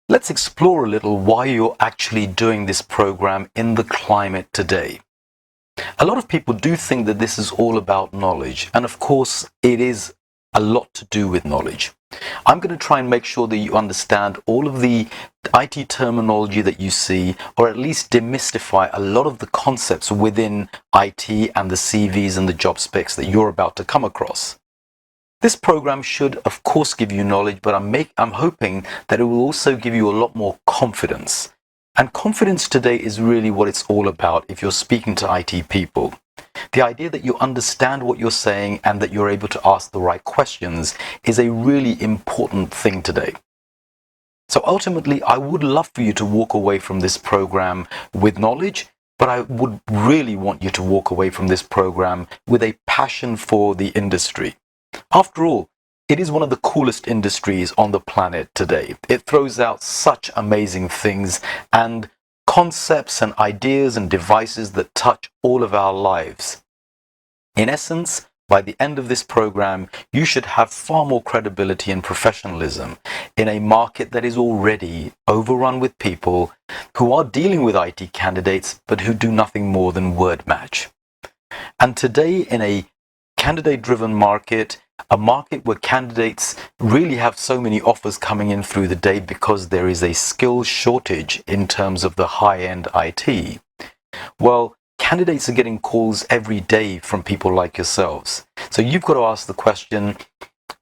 Let's explore a little why you're actually doing this program in the climate today. A lot of people do think that this is all about knowledge, and of course it is a lot to do with knowledge. I'm going to try and make sure that you understand all of the IT terminology that you see, or at least demystify a lot of the concepts within IT and the CVs and the job specs that you're about to come across. This program should, of course, give you knowledge, but I'm hoping that it will also give you a lot more confidence. And confidence today is really what it's all about if you're speaking to IT people. The idea that you understand what you're saying and that you're able to ask the right questions is a really important thing today. So ultimately, I would love for you to walk away from this program with knowledge, but I would really want you to walk away from this program with a passion for the industry. After all, it is one of the coolest industries on the planet today. It throws out such amazing things and concepts and ideas and devices that touch all of our lives. In essence, by the end of this program, you should have far more credibility and professionalism in a market that is already overrun with people who are dealing with IT candidates, but who do nothing more than word match. And today, in a candidate-driven market, a market where candidates really have so many offers coming in through the day because there is a skill shortage in terms of the high-end IT. Well, candidates are getting calls every day from people like yourselves. So you've got to ask the question,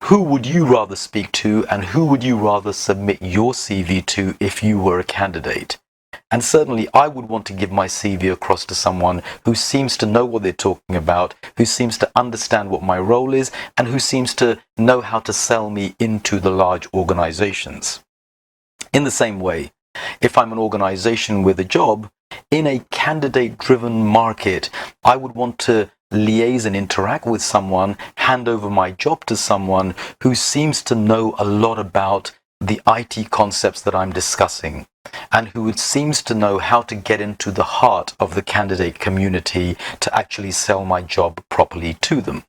who would you rather speak to and who would you rather submit your CV to if you were a candidate? And certainly I would want to give my CV across to someone who seems to know what they're talking about, who seems to understand what my role is, and who seems to know how to sell me into the large organizations. In the same way, if I'm an organization with a job, in a candidate-driven market, I would want to liaise and interact with someone, hand over my job to someone who seems to know a lot about the IT concepts that I'm discussing, and who seems to know how to get into the heart of the candidate community to actually sell my job properly to them.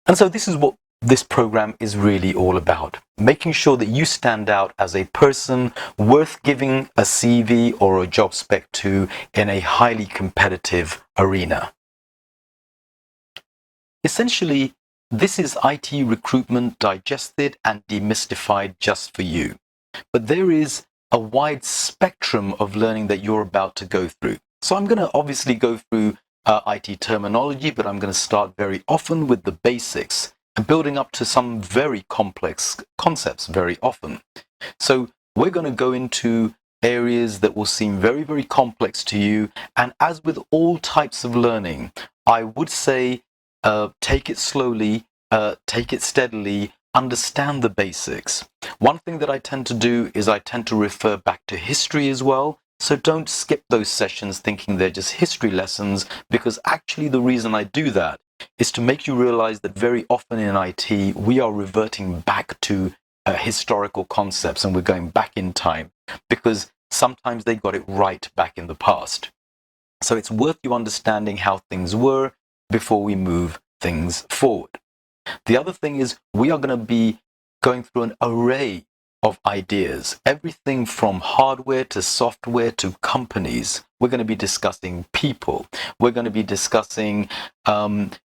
And so this is what this program is really all about, making sure that you stand out as a person worth giving a CV or a job spec to in a highly competitive arena. Essentially, this is IT recruitment digested and demystified just for you. But there is a wide spectrum of learning that you're about to go through. So I'm going to obviously go through IT terminology, but I'm going to start very often with the basics and building up to some very complex concepts very often. So we're going to go into areas that will seem very, very complex to you. And as with all types of learning, I would say take it slowly, take it steadily, understand the basics. One thing that I tend to do is I tend to refer back to history as well. So don't skip those sessions thinking they're just history lessons, because actually the reason I do that is to make you realize that very often in IT, we are reverting back to historical concepts and we're going back in time because sometimes they got it right back in the past. So it's worth you understanding how things were before we move things forward. The other thing is we are going to be going through an array of ideas, everything from hardware to software to companies. We're going to be discussing people. We're going to be discussing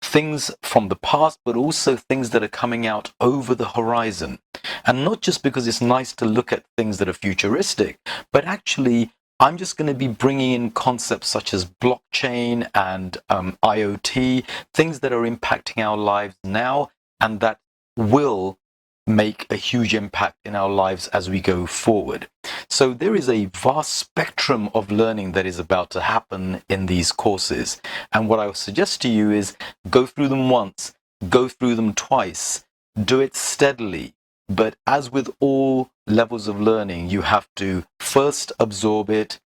things from the past, but also things that are coming out over the horizon. And not just because it's nice to look at things that are futuristic, but actually I'm just going to be bringing in concepts such as blockchain and IoT, things that are impacting our lives now and that will make a huge impact in our lives as we go forward. So there is a vast spectrum of learning that is about to happen in these courses. And what I would suggest to you is go through them once, go through them twice, do it steadily. But as with all levels of learning, you have to first absorb it,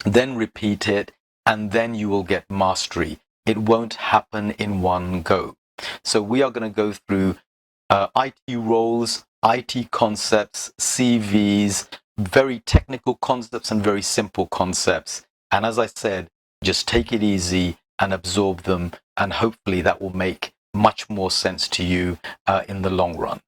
then repeat it, and then you will get mastery. It won't happen in one go. So we are going to go through IT roles, IT concepts, CVs, very technical concepts and very simple concepts. And as I said, just take it easy and absorb them, and hopefully that will make much more sense to you in the long run.